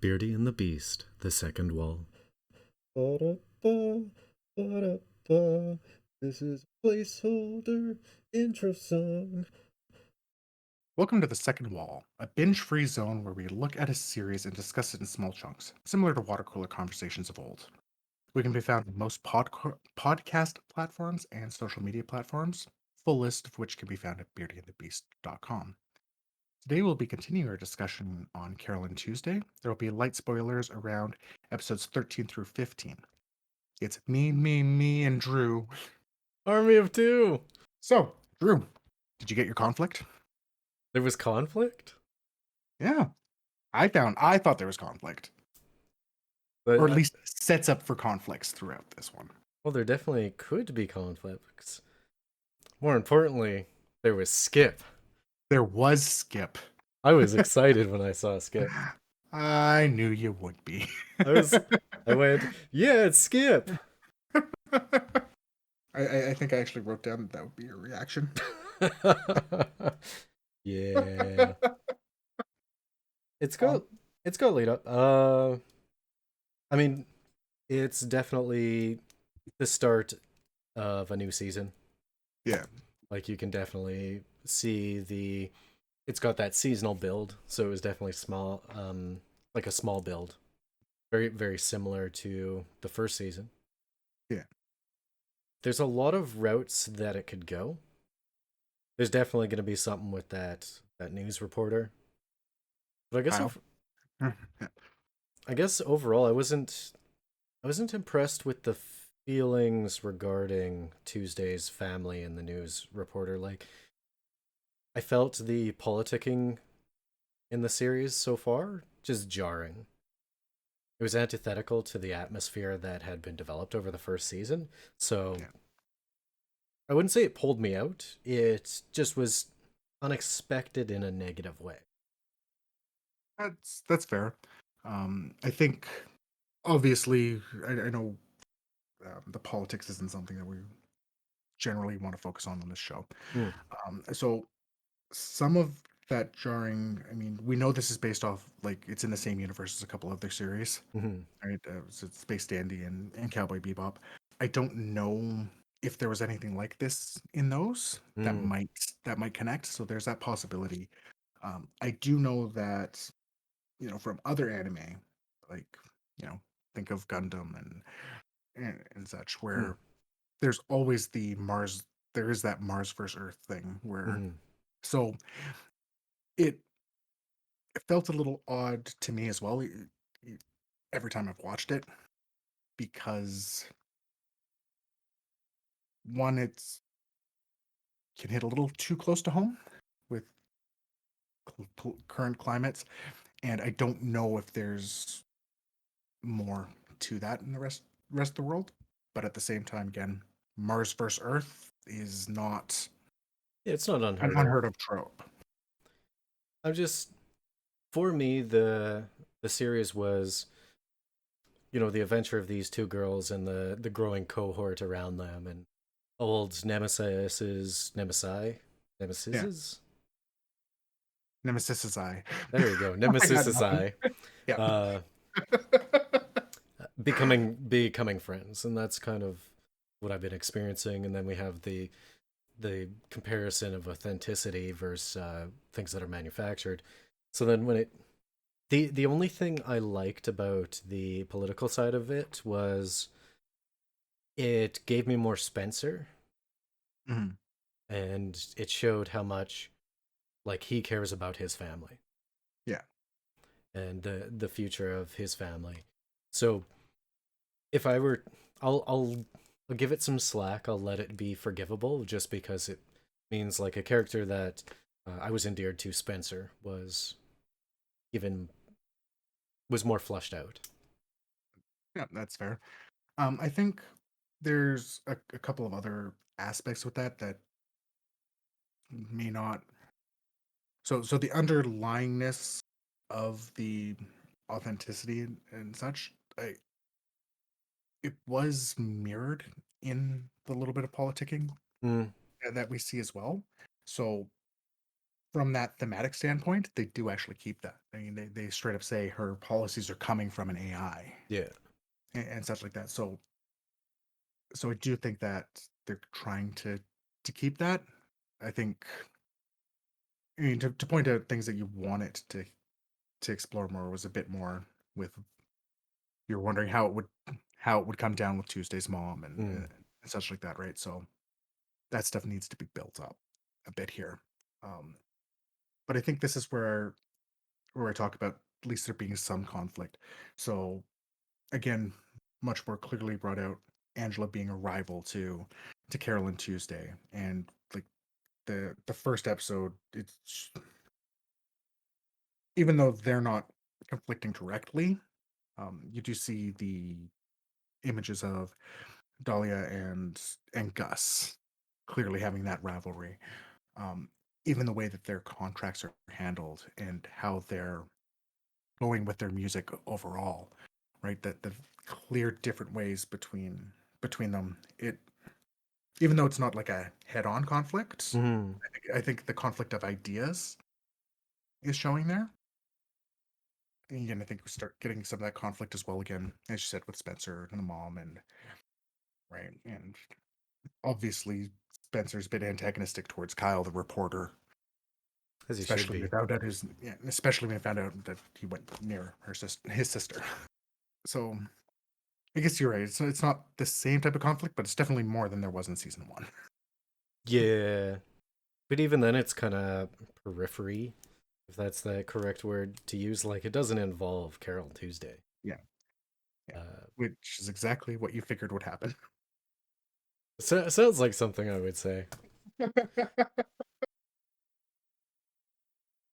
Beardy and the Beast, The Second Wall. Ba-da-ba, ba-da-ba. This is a placeholder intro song. Welcome to The Second Wall, a binge-free zone where we look at a series and discuss it in small chunks, similar to water cooler conversations of old. We can be found on most podcast platforms and social media platforms, full list of which can be found at beardyandthebeast.com. Today we'll be continuing our discussion on Carole and Tuesday. There will be light spoilers around episodes 13 through 15. It's me, and Drew. Army of Two! So, Drew, did you get your conflict? There was conflict? Yeah, I thought there was conflict. But Or at least sets up for conflicts throughout this one. well, there definitely could be conflicts. More importantly, there was Skip. There was Skip. I was excited when I saw Skip. I knew you would be. I went, yeah, it's Skip. I think I actually wrote down that would be your reaction. Yeah. It's got lead up. I mean, it's definitely the start of a new season. Yeah. Like you can definitely see it's got that seasonal build, so it was definitely small, like a small build. Very, very similar to the first season. Yeah. There's a lot of routes that it could go. There's definitely going to be something with that news reporter. But I guess overall I wasn't impressed with the feelings regarding Tuesday's family and the news reporter. Like I felt the politicking in the series so far just jarring. It was antithetical to the atmosphere that had been developed over the first season. So Yeah. I wouldn't say it pulled me out. It just was unexpected in a negative way. That's fair. I think obviously I know the politics isn't something that we generally want to focus on this show. Mm. So some of that jarring. I mean, we know this is based off like it's in the same universe as a couple other series, Mm-hmm. right? So it's Space Dandy and Cowboy Bebop. I don't know if there was anything like this in those Mm. that might connect. So there's that possibility. I do know that from other anime, like think of Gundam and such, Mm. where there's always the Mars. There is that Mars versus Earth thing where Mm-hmm. so it it felt a little odd to me as well every time I've watched it because one, it's can hit a little too close to home with current climates, and I don't know if there's more to that in the rest of the world. But at the same time, again, Mars versus Earth is not Yeah, it's not an unheard of. unheard of trope. I'm just for me the series was the adventure of these two girls and the growing cohort around them and old Yeah, nemesis. Nemesis is I. There we go. I Nemesis got is nothing. I. Yeah, Uh, becoming friends, and that's kind of what I've been experiencing. And then we have the comparison of authenticity versus things that are manufactured. So then when it the only thing I liked about the political side of it was it gave me more Spencer, Mhm. and it showed how much like he cares about his family Yeah, and the future of his family. So if I were, I'll give it some slack. I'll let it be forgivable, just because it means like a character that I was endeared to. Spencer even was more flushed out. yeah, that's fair. I think there's a couple of other aspects with that may not. So the underlyingness of the authenticity and such, it was mirrored in the little bit of politicking Mm, that we see as well. So from that thematic standpoint, they do actually keep that. I mean, they straight up say her policies are coming from an AI Yeah. and such like that. So I do think that they're trying to keep that. I think, I mean, to point out things that you wanted to explore more was a bit more with you're wondering how it would come down with Tuesday's mom Mm. and such like that, right? So that stuff needs to be built up a bit here. Um, but I think this is where I talk about at least there being some conflict. So again, much more clearly brought out Angela being a rival to Carole and Tuesday, and like the first episode, it's even though they're not conflicting directly, you do see the images of Dahlia and Gus clearly having that rivalry. Um, Even the way that their contracts are handled and how they're going with their music overall, right? That the clear different ways between them. It even though it's not like a head-on conflict, Mm. I think the conflict of ideas is showing there. And again, I think we start getting some of that conflict as well again, as you said, with Spencer and the mom, and right, and obviously Spencer's a bit antagonistic towards Kyle, the reporter, As he should especially when be. he found out his, yeah, especially when he found out that he went near his sister. So I guess you're right. So it's not the same type of conflict, but it's definitely more than there was in season one. Yeah. But even then, it's kind of periphery, if that's the correct word to use. Like, it doesn't involve Carol Tuesday. Yeah, yeah, Uh, which is exactly what you figured would happen. so, sounds like something I would say.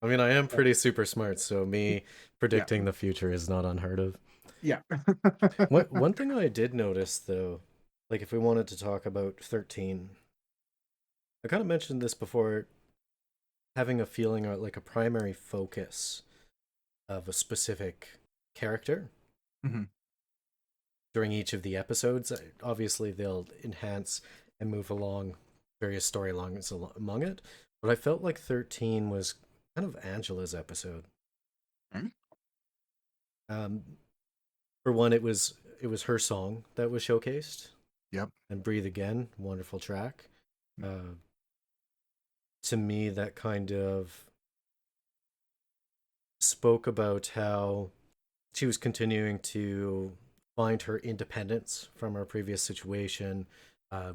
I mean, I am pretty super smart, so me Yeah, predicting the future is not unheard of. yeah. One thing I did notice, though, like if we wanted to talk about 13, I kind of mentioned this before, having a feeling or like a primary focus of a specific character Mhm. during each of the episodes. Obviously, they'll enhance and move along various storylines among it, but I felt like 13 was kind of Angela's episode. Mhm. Um, for one, it was her song that was showcased, Yep. and "Breathe Again," wonderful track. Uh, to me, that kind of spoke about how she was continuing to find her independence from her previous situation,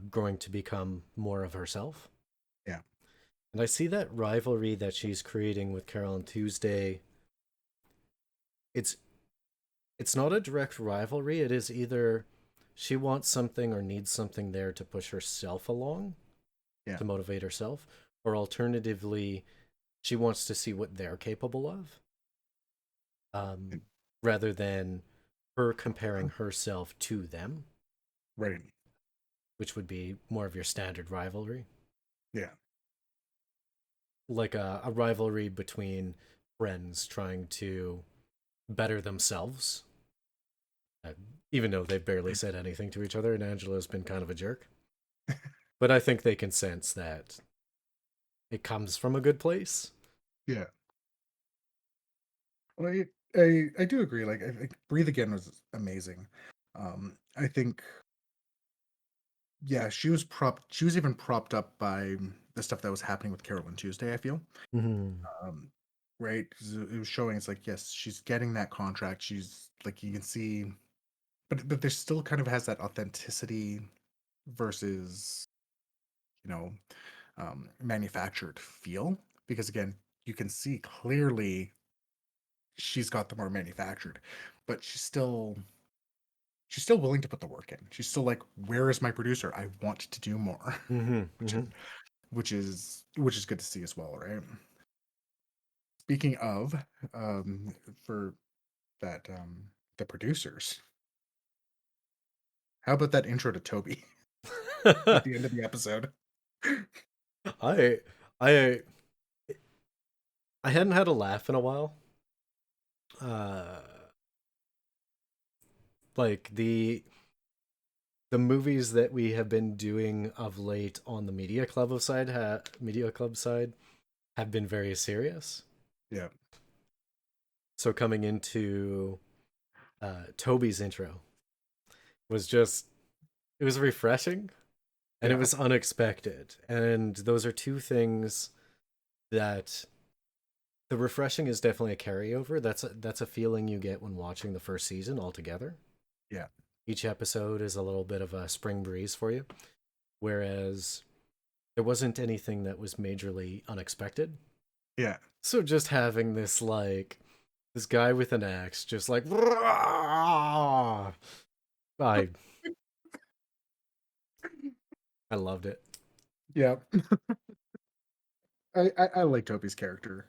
growing to become more of herself. Yeah. And I see that rivalry that she's creating with Carol and Tuesday. It's it's not a direct rivalry. It is either she wants something or needs something there to push herself along, Yeah. to motivate herself, or alternatively, she wants to see what they're capable of, um, And- rather than her comparing herself to them, Right. which would be more of your standard rivalry, Yeah. like a rivalry between friends trying to better themselves, uh, even though they've barely said anything to each other, and Angela's been kind of a jerk. But I think they can sense that it comes from a good place. Yeah. Well, I do agree. Like, I think Breathe Again was amazing. I think, yeah, she was even propped up by the stuff that was happening with Carolyn Tuesday, I feel. Mm-hmm. Um, right? 'Cause it was showing it's like, yes, she's getting that contract. She's like, you can see, but there still kind of has that authenticity versus, you know, manufactured feel. Because again, you can see clearly she's got the more manufactured, but she's still willing to put the work in. She's still like, where is my producer? I want to do more, Mm-hmm. which is Mm-hmm. which is good to see as well, right? Speaking of, for that, the producers, how about that intro to Toby at the end of the episode? I I I hadn't had a laugh in a while. Uh, like the movies that we have been doing of late on the media club side, have been very serious. Yeah. So coming into Toby's intro was just, it was refreshing and it Yeah. was unexpected. And those are two things that the refreshing is definitely a carryover. That's a feeling you get when watching the first season altogether. Yeah. Each episode is a little bit of a spring breeze for you, whereas there wasn't anything that was majorly unexpected. Yeah. So just having this guy with an axe, just like I I loved it. Yeah. I like Toby's character.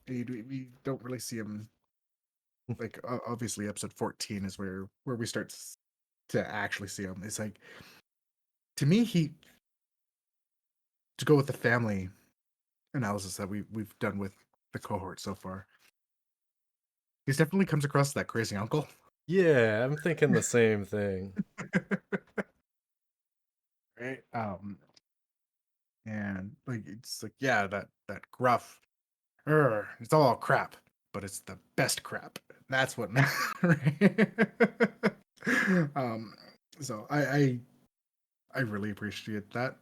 We don't really see him like obviously episode 14 is where we start to actually see him. It's like to me he to go with the family analysis that we've done with the cohort so far. He definitely comes across as that crazy uncle. Yeah, I'm thinking the same thing. Right? And like it's like yeah, that gruff, it's all crap, but it's the best crap. That's what right? um so I really appreciate that.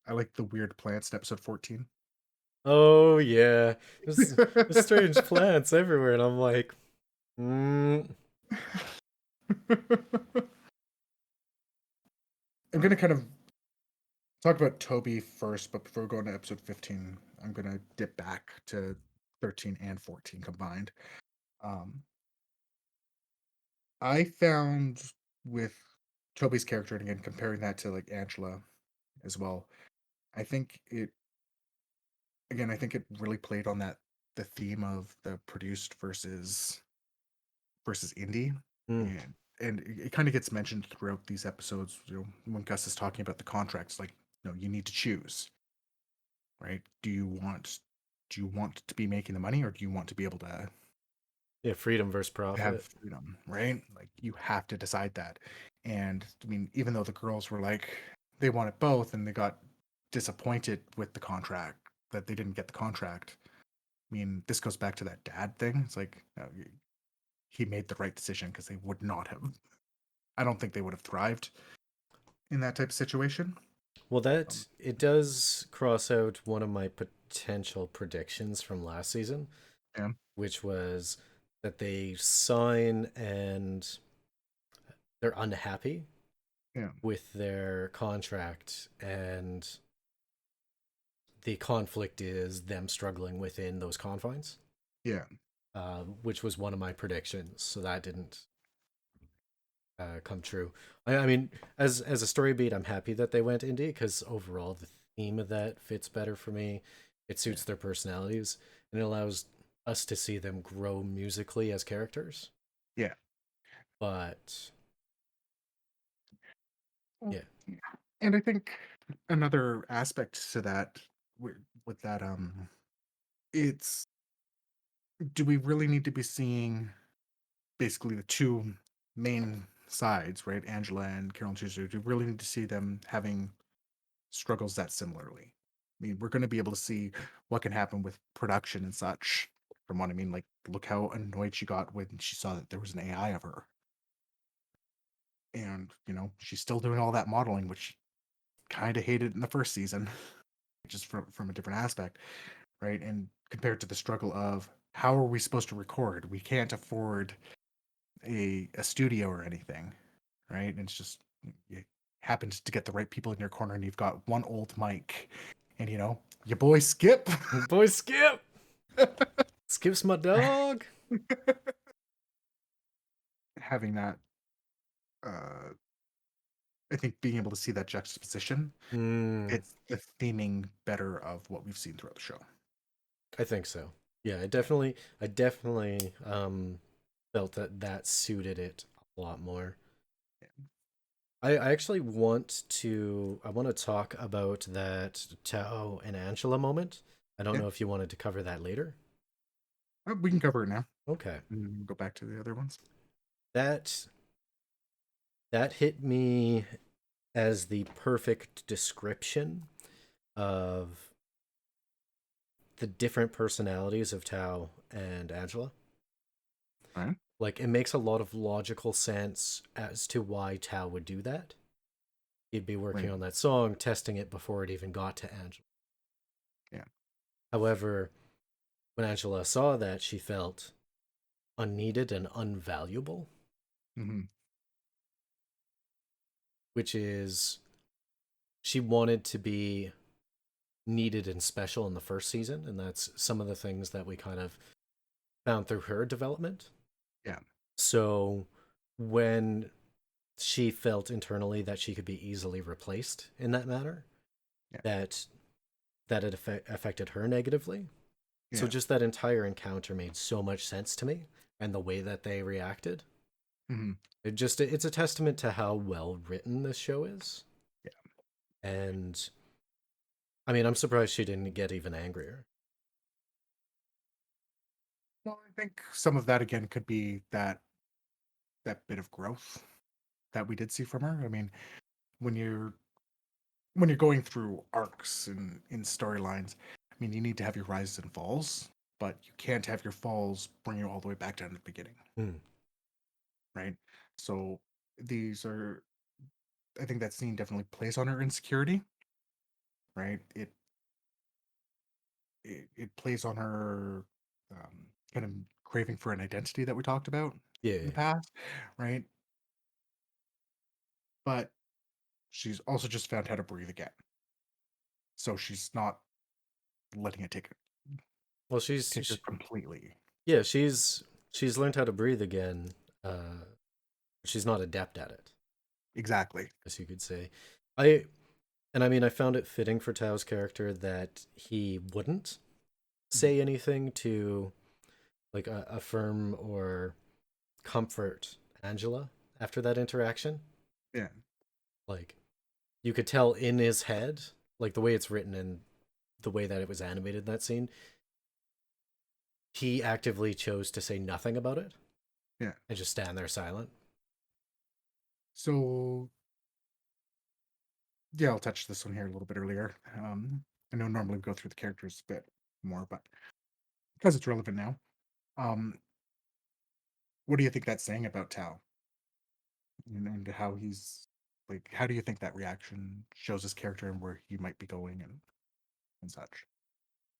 I like the weird plants in episode 14. Oh yeah, there's strange plants everywhere, and I'm like, I'm gonna kind of talk about Toby first, but before we go into episode 15, I'm gonna dip back to 13 and 14 combined. Um, I found with Toby's character, and again comparing that to like Angela as well, I think it again, I think it really played on that the theme of the produced versus indie, mm, and it kind of gets mentioned throughout these episodes. You know, when Gus is talking about the contracts, like you need to choose, right? Do you want to be making the money, or do you want to be able yeah, freedom versus to have profit. freedom, right? Like you have to decide that. And I mean, even though the girls were like they wanted both, and they got disappointed with the contract that they didn't get the contract. I mean, this goes back to that dad thing. It's like he made the right decision because they would not have. I don't think they would have thrived in that type of situation. Well, Um, that it does cross out one of my potential predictions from last season, yeah, which was that they sign and they're unhappy yeah, with their contract, and the conflict is them struggling within those confines, yeah, which was one of my predictions. So that didn't come true. I mean, as a story beat, I'm happy that they went indie because overall the theme of that fits better for me. It yeah, suits their personalities and it allows us to see them grow musically as characters. yeah. But Well, yeah, yeah. And I think another aspect to that with, with that it's do we really need to be seeing basically the two main sides, right? Angela and Carol and Tuesday. Do we really need to see them having struggles that similarly? I mean, we're going to be able to see what can happen with production and such. From what I mean, like, look how annoyed she got when she saw that there was an AI of her, and she's still doing all that modeling, which she kind of hated in the first season, just from a different aspect, right? And compared to the struggle of how are we supposed to record? We can't afford a studio or anything, right? And it's just you happens to get the right people in your corner, and you've got one old mic, and your boy Skip. boy, Skip, Skip's my dog. Having that, uh, I think being able to see that juxtaposition, Hmm, it's the theming better of what we've seen throughout the show. I think so. Yeah, Yeah, I definitely felt that that suited it a lot more. yeah, I actually I want to talk about that Tao and Angela moment. I don't yeah. know if you wanted to cover that later. We can cover it now. Okay. And go back to the other ones. That that hit me as the perfect description of the different personalities of Tao and Angela. Right. Like, it makes a lot of logical sense as to why Tao would do that. He'd be working Right. on that song, testing it before it even got to Angela. Yeah. However, when Angela saw that, she felt unneeded and unvaluable, Mm-hmm. which is she wanted to be needed and special in the first season, and that's some of the things that we kind of found through her development. Yeah. So when she felt internally that she could be easily replaced in that manner, Yeah. that it affected her negatively. So Yeah. just that entire encounter made so much sense to me, and the way that they reacted. Mm-hmm. It's a testament to how well written this show is. Yeah. And I mean, I'm surprised she didn't get even angrier. Well, I think some of that again could be that bit of growth that we did see from her. I mean, when you're going through arcs and in storylines, I mean, you need to have your rises and falls, but you can't have your falls bring you all the way back down to the beginning, Hmm. right? So these are, I think that scene definitely plays on her insecurity, right? It plays on her kind of craving for an identity that we talked about in the Yeah. past, right? But she's also just found how to breathe again, so she's not letting it Well, take her completely. yeah, she's learned how to breathe again. She's not adept at it, Exactly. as you could say. I and I mean, I found it fitting for Tao's character that he wouldn't Mhm. say anything to like affirm or comfort Angela after that interaction. Yeah. Like, you could tell in his head, like the way it's written and the way that it was animated in that scene, he actively chose to say nothing about it Yeah. and just stand there silent. So yeah, I'll touch this one here a little bit earlier. I know normally we go through the characters a bit more, but because it's relevant now, um, what do you think that's saying about Tao and how he's like? How do you think that reaction shows his character and where he might be going and such?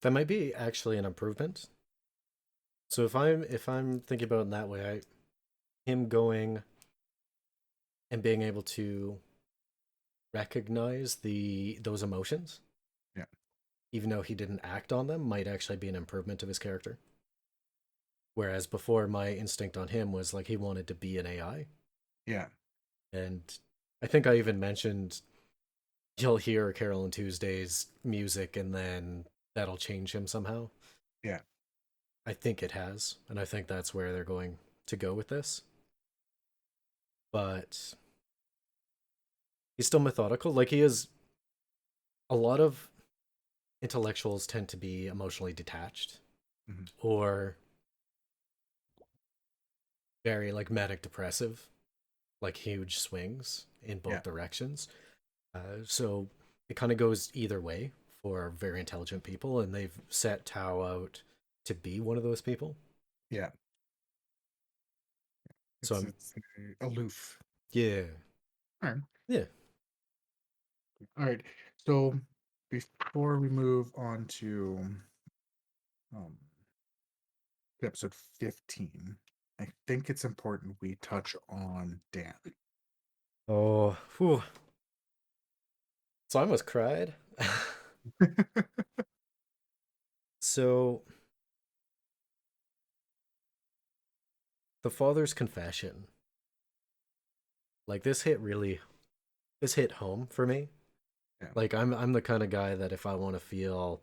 That might be actually an improvement. So if I'm thinking about it in that way, him going and being able to recognize those emotions, Yeah. even though he didn't act on them, might actually be an improvement of his character. Whereas before, my instinct on him was like he wanted to be an AI, Yeah. and I think I even mentioned you'll hear Carole and Tuesday's music, and then that'll change him somehow. Yeah. I think it has, and I think that's where they're going to go with this. But he's still methodical. Like, he is. A lot of intellectuals tend to be emotionally detached Hmm. or very like manic depressive, like huge swings in Yeah. both directions. So it kind of goes either way for very intelligent people, and they've set Tao out to be one of those people. Yeah. So I'm, It's aloof. yeah, All right. yeah. All right. So before we move on um, to episode 15, I think it's important we touch on Dan. Oh, whew. So I almost cried. So the father's confession, like this hit home for me. Yeah. Like, I'm the kind of guy that if I want to feel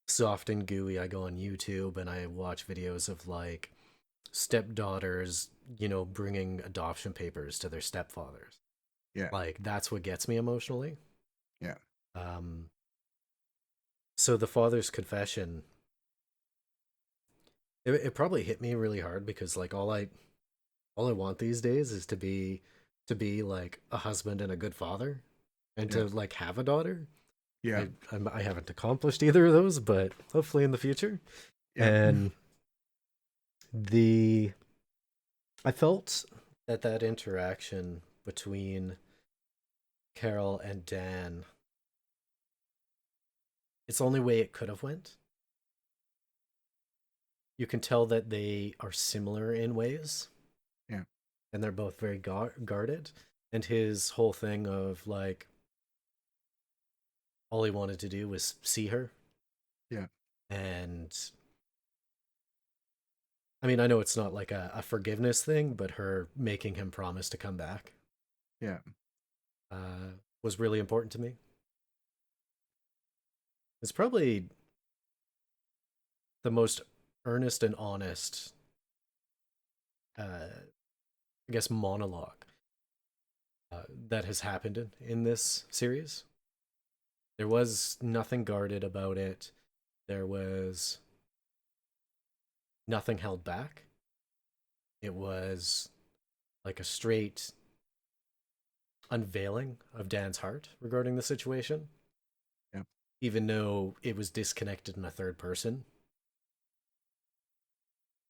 soft and gooey, I go on YouTube and I watch videos of like stepdaughters, bringing adoption papers to their stepfathers. Yeah. Like, that's what gets me emotionally. Yeah. Um, so the father's confession, it probably hit me really hard because like all I want these days is to be like a husband and a good father and Yeah. to like have a daughter. Yeah. I haven't accomplished either of those, but hopefully in the future. Yeah. And the I felt that interaction between Carol and Dan, it's the only way it could have went. You can tell that they are similar in ways, Yeah. and they're both very guarded. And his whole thing of like all he wanted to do was see her, Yeah. and I mean, I know it's not like a forgiveness thing, but her making him promise to come back Yeah. was really important to me. It's probably the most earnest and honest, I guess, monologue that has happened in this series. There was nothing guarded about it. There was nothing held back. It was like a straight unveiling of Dan's heart regarding the situation, Yeah. even though it was disconnected in a third person.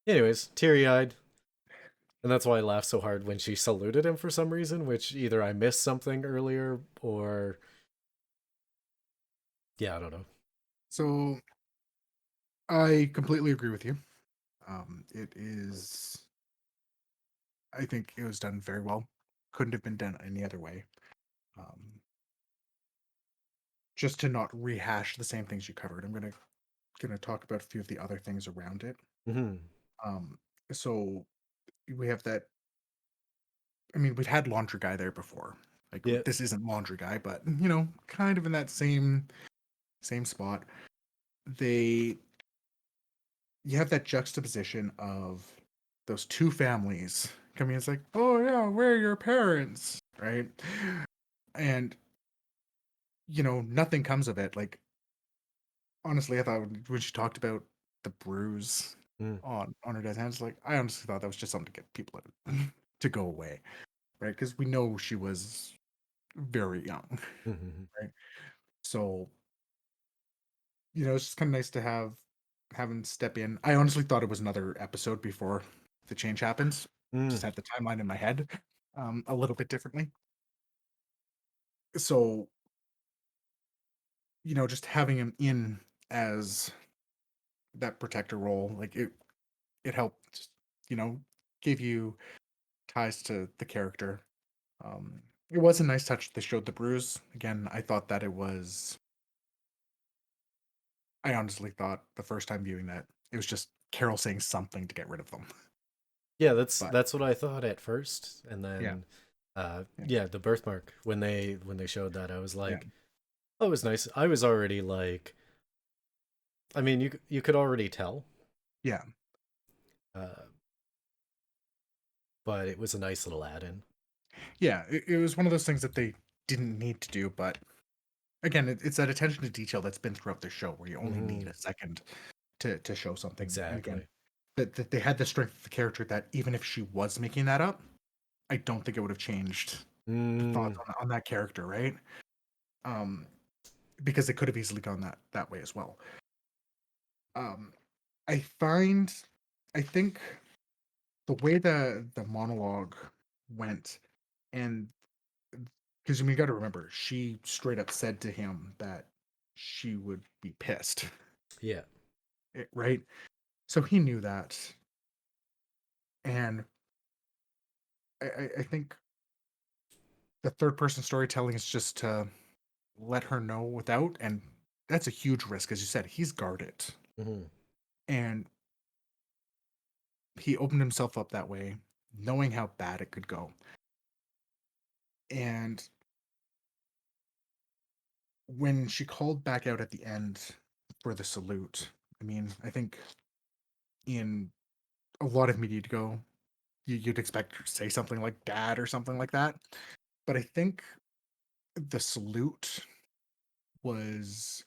Anyways, teary eyed. And that's why I laughed so hard when she saluted him for some reason, which either I missed something earlier or, yeah, I don't know. So I completely agree with you. It is, I think it was done very well. Couldn't have been done any other way. Um, just to not rehash the same things you covered, I'm gonna talk about a few of the other things around it. Mm-hmm. Um, so we have that. I mean, we've had Laundry Guy there before. Like Yeah. this isn't Laundry Guy, but kind of in that same spot. They You have that juxtaposition of those two families coming. It's like, oh yeah, where are your parents, right? And nothing comes of it. Like honestly, I thought when she talked about the bruise Mm. on her dad's hands, like I honestly thought that was just something to get people to go away, right? Because we know she was very young, Mm-hmm. right? So it's just kind of nice to have him step in. I honestly thought it was another episode before the change happens. Mm. Just had the timeline in my head a little bit differently. So just having him in as that protector role, like it helped, you know, gave you ties to the character. It was a nice touch. They showed the bruise again. I thought that it was. I honestly thought the first time viewing that it was just Carol saying something to get rid of them. Yeah, But that's what I thought at first, and yeah, then, yeah, yeah, the birthmark when they showed that, I was yeah, like, oh, it was nice. I was already like, I mean, you could already tell, yeah, uh, but it was a nice little add-in. yeah. It was one of those things that they didn't need to do, but again, it's that attention to detail that's been throughout the show, where you only need Mm-hmm. a second to show something. And again, Exactly. that they had the strength of the character that even if she was making that up, I don't think it would have changed the thoughts Mm. on that character, right? Um, because it could have easily gone that way as well. Um, I find, I think the way the monologue went, and because you got to remember, she straight up said to him that she would be pissed, Yeah. right? So he knew that, and I think the third person storytelling is just to let her know without, and that's a huge risk, as you said. He's guarded, Mm-hmm. and he opened himself up that way, knowing how bad it could go. And when she called back out at the end for the salute, I mean, I think in a lot of media to go, you'd expect her to say something like "dad" or something like that. But I think the salute was,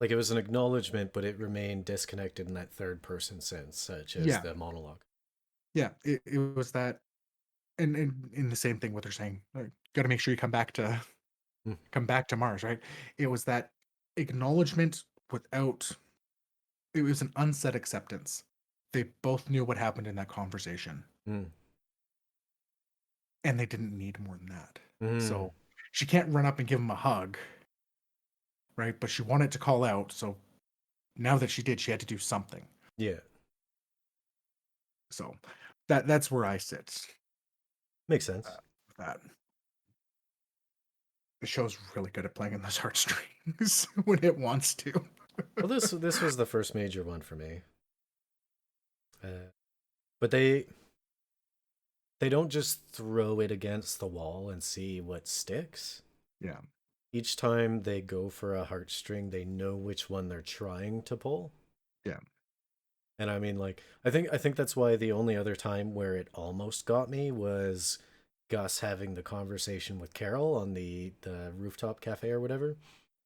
Like it was an acknowledgement, but it remained disconnected in that third person sense, such as yeah, the monologue. yeah, it was that, and in the same thing with her saying, like, "Got to make sure you come back Mm. come back to Mars, right? It was that acknowledgement without, it was an unsaid acceptance. They both knew what happened in that conversation, Mm. and they didn't need more than that. Mm. So she can't run up and give him a hug, right? But she wanted to call out. So now that she did, she had to do something. Yeah. So that's where I sit. Makes sense. With that the show's really good at playing on those heartstrings when it wants to. Well, this was the first major one for me. But they don't just throw it against the wall and see what sticks. Yeah, Each time they go for a heartstring, they know which one they're trying to pull. yeah. And I mean, like, I think that's why the only other time where it almost got me was Gus having the conversation with Carole on the rooftop cafe or whatever,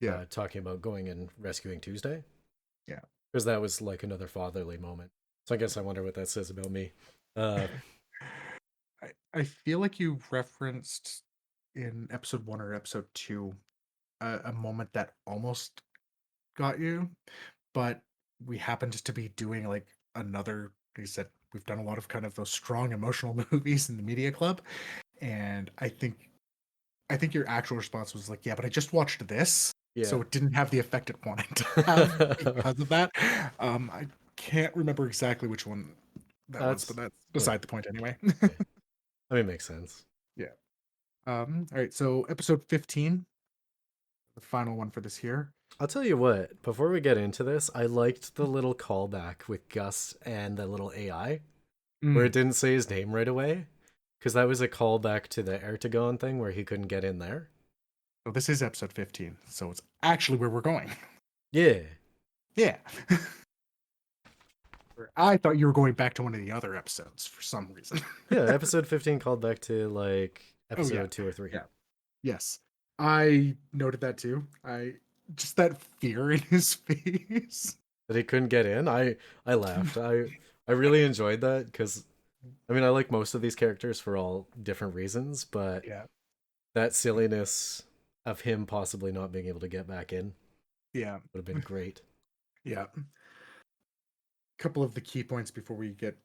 Yeah, talking about going and rescuing Tuesday, yeah. because that was like another fatherly moment. So I guess I wonder what that says about me. Uh, I feel like you referenced in episode 1 or episode 2 a moment that almost got you, but we happened to be doing like another. He said we've done a lot of kind of those strong emotional movies in the media club, and I think your actual response was like, yeah, but I just watched this, yeah, so it didn't have the effect it wanted to have because of that. I can't remember exactly which one that was, but that's that's yeah, beside the point anyway. yeah. I mean, it makes sense. Yeah. All right. So episode 15, the final one for this year. I'll tell you what. Before we get into this, I liked the little callback with Gus and the little AI, where it Mm. didn't say his name right away, because that was a callback to the Ertegon thing where he couldn't get in there. So this is episode 15. So it's actually where we're going. Yeah, Yeah. I thought you were going back to one of the other episodes for some reason. yeah. Episode 15 called back to like Oh yeah. episode 2 or 3. Yeah. Yes. I noted that too. I just that fear in his face. That he couldn't get in. I laughed. I really enjoyed that because I mean I like most of these characters for all different reasons, but Yeah. that silliness of him possibly not being able to get back in Yeah. would have been great. Yeah. Couple of the key points before we get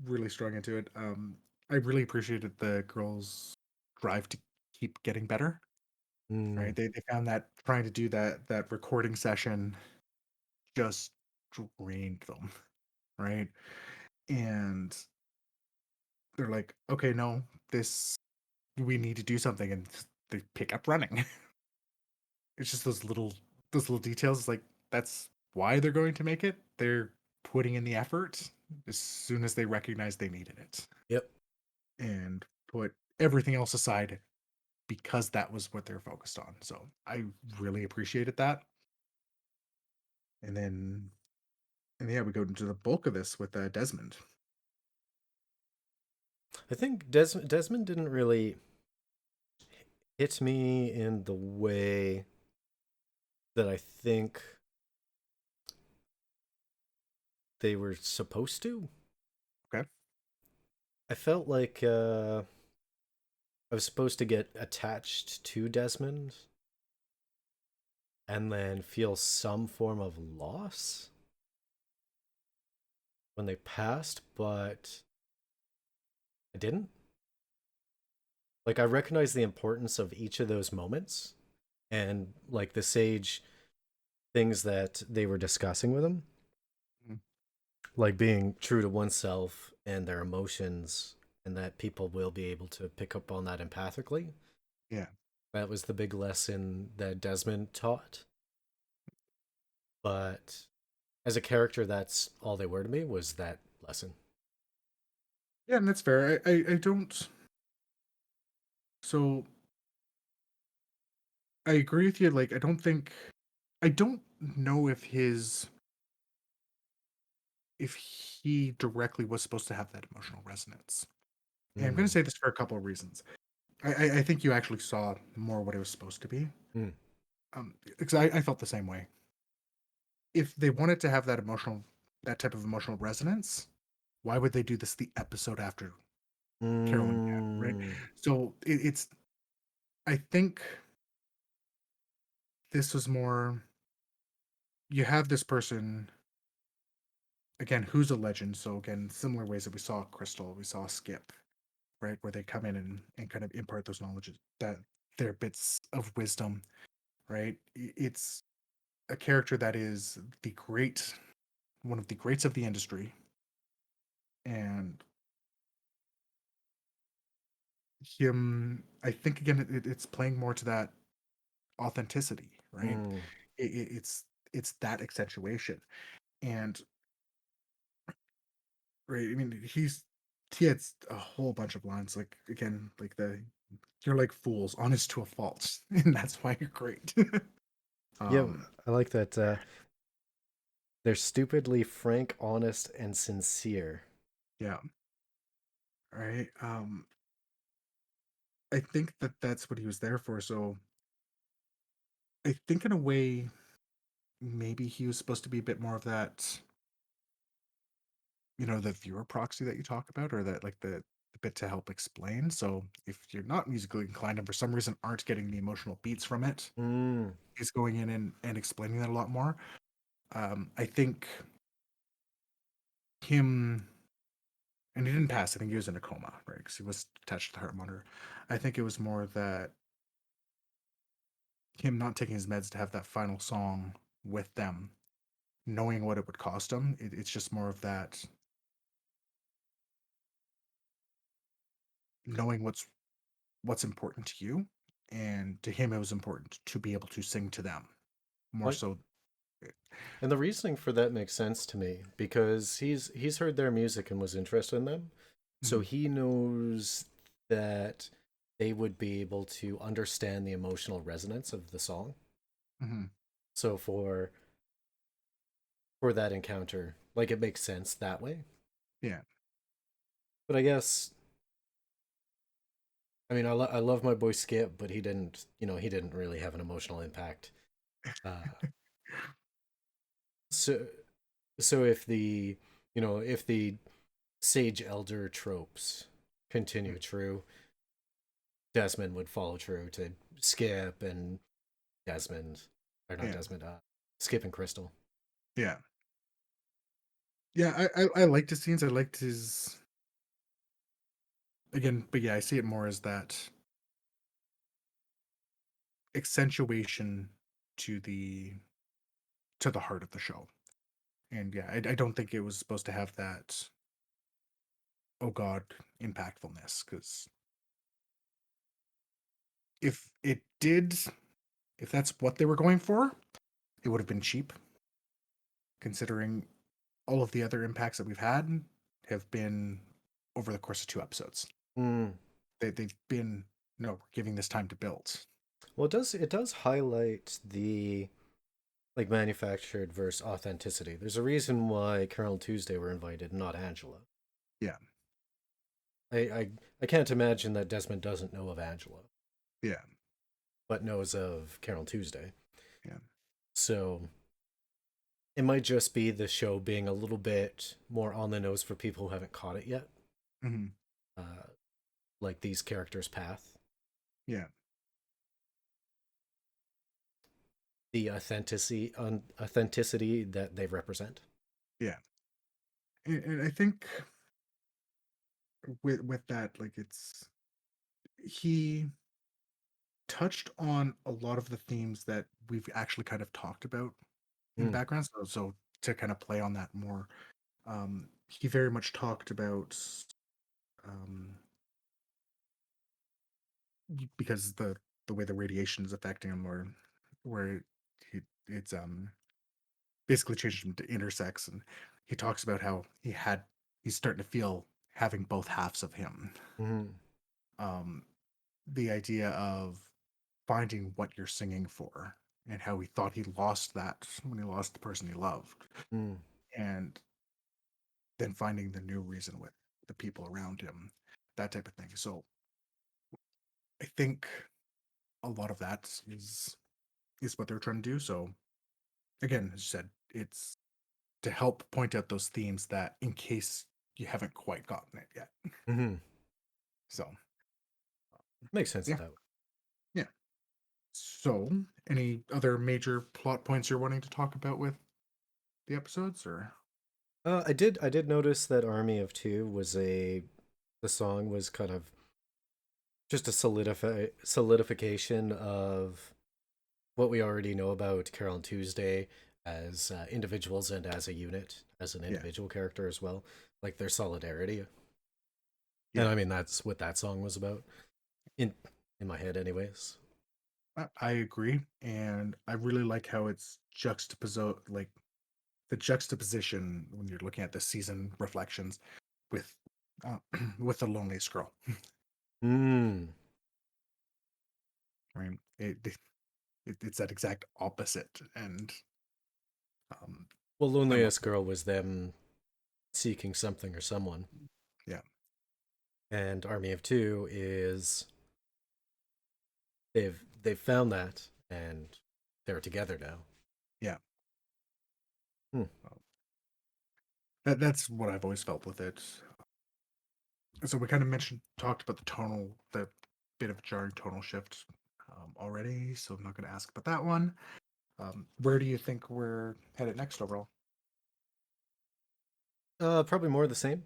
really strong into it. I really appreciated the girls' drive to keep getting better. Mm. Right? They found that trying to do that recording session just drained them, right? And they're like, okay, no, this we need to do something, and they pick up running. It's just those little details. It's like that's why they're going to make it. They're putting in the effort as soon as they recognize they needed it Yep. and put everything else aside because that was what they're focused on. So I really appreciated that. And then and yeah, we go into the bulk of this with Desmond. I think Desmond didn't really hit me in the way that I think they were supposed to. Okay. I felt like I was supposed to get attached to Desmond and then feel some form of loss when they passed, but I didn't. Like I recognize the importance of each of those moments and like the sage things that they were discussing with him, Mm. like being true to oneself and their emotions, and that people will be able to pick up on that empathically. Yeah. That was the big lesson that Desmond taught. But as a character, that's all they were to me was that lesson. Yeah, and that's fair. I don't so I agree with you. Like I don't know if he directly was supposed to have that emotional resonance. And I'm gonna Mm. say this for a couple of reasons. I think you actually saw more what it was supposed to be. Mm. Because I felt the same way. If they wanted to have that type of emotional resonance, why would they do this the episode after Carolyn Dad, right? Mm. So it's I think this was more, you have this person again who's a legend. So again, similar ways that we saw Crystal, we saw Skip, right, where they come in and kind of impart those knowledges, that their bits of wisdom, right? It's a character that is the great, one of the greats of the industry, and him. I think again, it's playing more to that authenticity, right? Mm. It's that accentuation, and right. I mean, he had a whole bunch of lines, like again, like the you're like fools, honest to a fault, and that's why you're great. Yeah, um, I like that. They're stupidly frank, honest, and sincere. yeah, right. I think that that's what he was there for. So I think in a way, maybe he was supposed to be a bit more of that, the viewer proxy that you talk about, or that like the bit to help explain. So if you're not musically inclined and for some reason aren't getting the emotional beats from it, Mm. he's going in and explaining that a lot more. I think him, and he didn't pass. I think he was in a coma, right? Because he was attached to the heart monitor. I think it was more that him not taking his meds to have that final song with them, knowing what it would cost him. It's just more of that, knowing what's important to you, and to him it was important to be able to sing to them more Like, so. and the reasoning for that makes sense to me because he's heard their music and was interested in them, so Mhm, he knows that they would be able to understand the emotional resonance of the song. mhm, So for that encounter, like it makes sense that way. yeah. But I guess I mean I love my boy Skip, but he didn't really have an emotional impact. Uh, so so if the sage elder tropes Mm, continue true, Desmond would follow true to Skip and Desmond, or not yeah, Desmond, Skip and Crystal. yeah, yeah. I liked his scenes. I liked his, again, but yeah, I see it more as that accentuation to the heart of the show. And yeah, I don't think it was supposed to have that, oh god, impactfulness, because if it did, if that's what they were going for, it would have been cheap, considering all of the other impacts that we've had have been over the course of 2 episodes. Mm. They've been, no, we're giving this time to build. Well, it does highlight the like manufactured versus authenticity. There's a reason why Carol and Tuesday were invited, not Angela. Yeah, I, I I can't imagine that Desmond doesn't know of Angela, yeah, but knows of Carol Tuesday. yeah. So it might just be the show being a little bit more on the nose for people who haven't caught it yet. Hmm. Uh, like these characters' path, Yeah, the authenticity that they represent. yeah. And I think with that, like, he touched on a lot of the themes that we've actually kind of talked about in the Mm. background. So to kind of play on that more, he very much talked about, um, because the way the radiation is affecting him, or where it's basically changed him to intersex, and he talks about how he's starting to feel having both halves of him. Mm. Um, the idea of finding what you're singing for, and how he thought he lost that when he lost the person he loved, Mm. and then finding the new reason with the people around him, that type of thing. So I think a lot of that is what they're trying to do. So again, as you said, it's to help point out those themes that, in case you haven't quite gotten it yet. Mm. So Makes sense yeah, that way. yeah. So, any other major plot points you're wanting to talk about with the episodes, or? I did notice that Army of Two was the song was kind of just a solidification of what we already know about Carol and Tuesday as individuals and as a unit, as an Yeah, individual character as well, like their solidarity. And yeah, I mean that's what that song was about in in my head, anyways. I agree, and I really like how it's juxtaposed, like the juxtaposition when you're looking at the season reflections with uh, with the loneliest girl. Hmm. Right? It's that exact opposite, and um, Well, I love Loneliest Girl was them seeking something or someone, yeah, and Army of Two is they've found that and they're together now. yeah. Hmm. That's what I've always felt with it. So we kind of talked about the bit of jarring tonal shift already. So I'm not going to ask about that one. Where do you think we're headed next overall? Probably more of the same.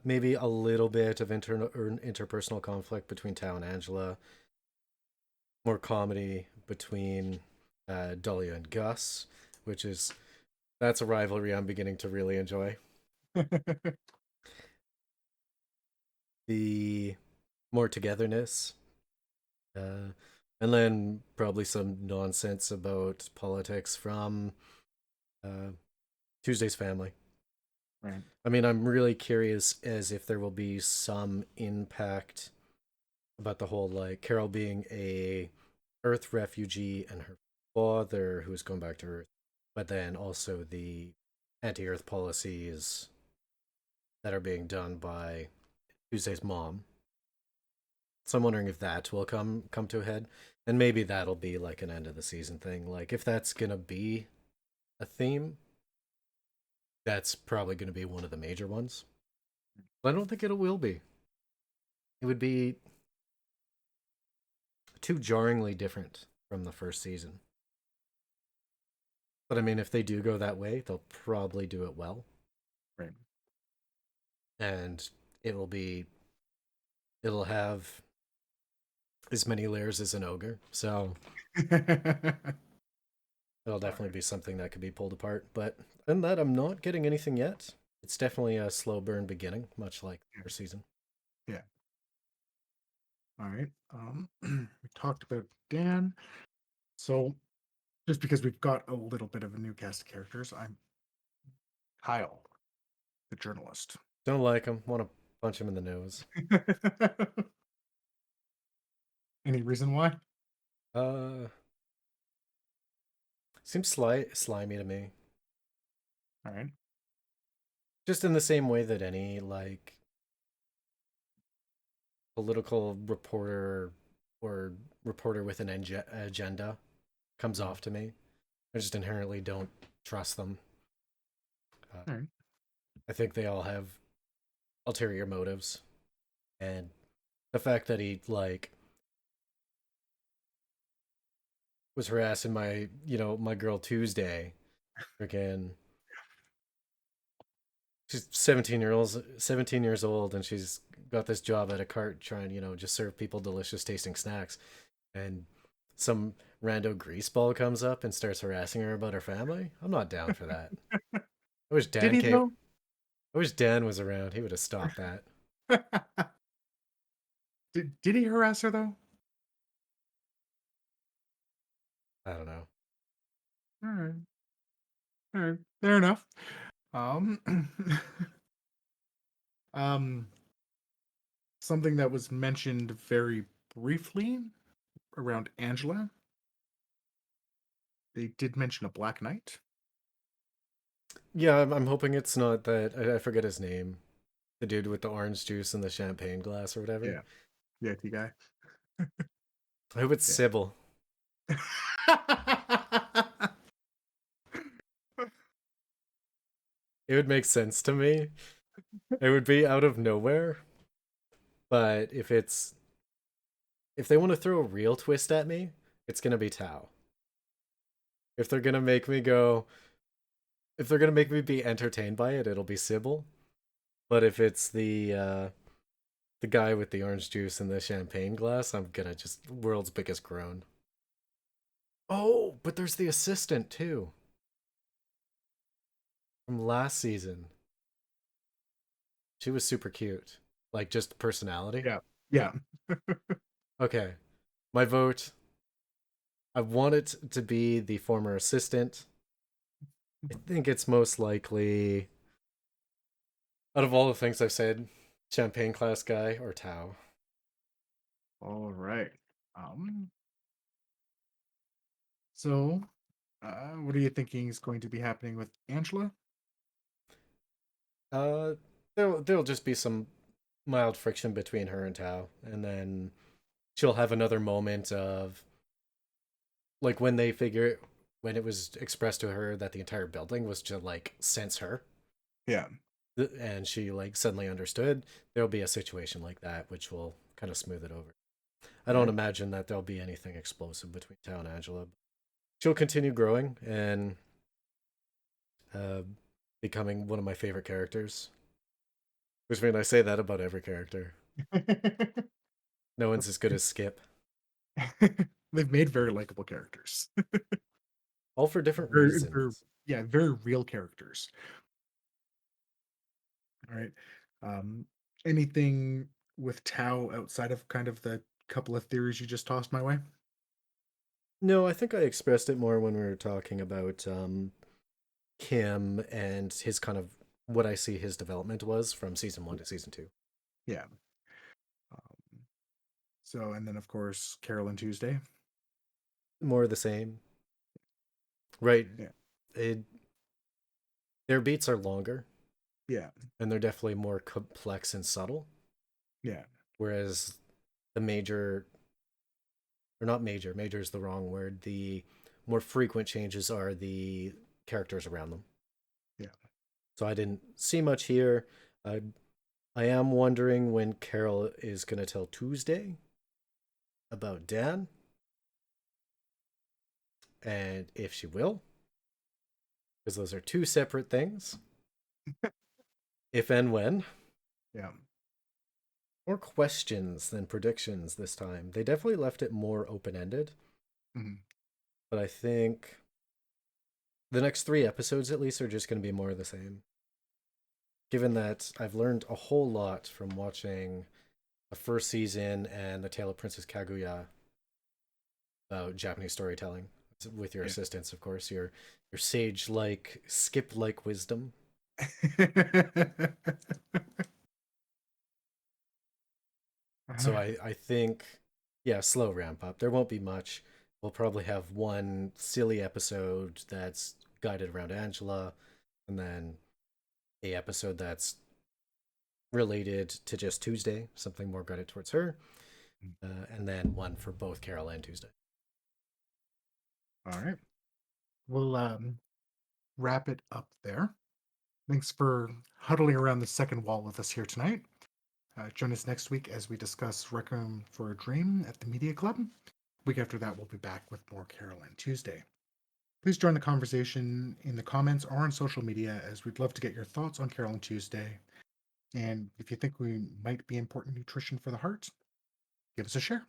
Maybe a little bit of internal or interpersonal conflict between Tao and Angela. More comedy between Dahlia and Gus, which is that's a rivalry I'm beginning to really enjoy. The more togetherness, uh, and then probably some nonsense about politics from uh, Tuesday's family. Right. I mean, I'm really curious as if there will be some impact about the whole like Carol being a Earth refugee and her father who's going back to Earth, but then also the anti-Earth policies that are being done by Tuesday's mom. So I'm wondering if that will come to a head, and maybe that'll be like an end of the season thing. Like if that's gonna be a theme, that's probably gonna be one of the major ones. But I don't think it will be. It would be too jarringly different from the first season. But I mean, if they do go that way, they'll probably do it well, Right. and it will be it'll have as many layers as an ogre. So it'll All definitely right. be something that could be pulled apart. But in that, I'm not getting anything yet. It's definitely a slow burn beginning, much like the Yeah. first season. Yeah. All right. We talked about Dan. So just because we've got a little bit of a new cast of characters, I'm Kyle, the journalist. Don't like him. Want to punch him in the nose. Any reason why? Uh, seems slimy to me. All right. Just in the same way that any like political reporter or reporter with an agenda comes Mhm. off to me. I just inherently don't trust them. Uh, All right. I think they all have ulterior motives, and the fact that he like was harassing my girl Tuesday, freaking she's 17 years old, and she's got this job at a cart trying just serve people delicious tasting snacks, and some rando greaseball comes up and starts harassing her about her family. I'm not down for that. I wish Did Dan he came. though? I wish Dan was around. He would have stopped that. Did he harass her though? I don't know. All right. All right. Fair enough. Um, um, something that was mentioned very briefly around Angela. They did mention a Black Knight. Yeah, I'm hoping it's not that. I forget his name. The dude with the orange juice and the champagne glass or whatever. Yeah, the IT guy. I hope it's Yeah. Sybil. It would make sense to me. It would be out of nowhere. But if it's if they want to throw a real twist at me, it's gonna be Tao. If they're gonna make me go, if they're gonna make me be entertained by it, it'll be Sybil. But if it's the guy with the orange juice and the champagne glass, I'm gonna just world's biggest groan. Oh, but there's the assistant too from last season. She was super cute, like just personality. Yeah. Yeah. Okay, my vote. I want it to be the former assistant. I think it's most likely out of all the things I've said, champagne class guy or Tao. All right. Um, so what are you thinking is going to be happening with Angela? Uh, there'll just be some mild friction between her and Tao, and then she'll have another moment of like when it was expressed to her that the entire building was to like sense her, Yeah. and she like suddenly understood. There'll be a situation like that which will kind of smooth it over. I All don't right. imagine that there'll be anything explosive between Tao and Angela. She'll continue growing and uh, becoming one of my favorite characters. Which means I say that about every character. No one's as good as Skip. They've made very likable characters. All for different Very, reasons. yeah, very real characters. All right. Um, anything with Tao outside of kind of the couple of theories you just tossed my way? No, I think I expressed it more when we were talking about Kim and his kind of what I see his development was from season one to season two. Yeah. Um, so, and then of course, Carol and Tuesday. More of the same. Right. Yeah. It, their beats are longer Yeah. and they're definitely more complex and subtle. Yeah. Whereas the major, or not major, major is the wrong word. The more frequent changes are the characters around them. Yeah. So I didn't see much here. I I am wondering when Carol is going to tell Tuesday about Dan, and if she will, because those are two separate things. If and when. Yeah. More questions than predictions this time. They definitely left it more open ended, Mhm. but I think the next three episodes at least are just going to be more of the same. Given that I've learned a whole lot from watching the first season and The Tale of Princess Kaguya about Japanese storytelling with your Yeah. assistance, of course, your sage like, skip like wisdom. So I think, yeah, slow ramp up. There won't be much. We'll probably have one silly episode that's guided around Angela, and then a episode that's related to just Tuesday, something more guided towards her, and then one for both Carol and Tuesday. All right. We'll wrap it up there. Thanks for huddling around the second wall with us here tonight. Join us next week as we discuss Requiem for a Dream at the Media Club. Week after that, we'll be back with more Carol and Tuesday. Please join the conversation in the comments or on social media, as we'd love to get your thoughts on Carol and Tuesday. And if you think we might be important nutrition for the heart, give us a share.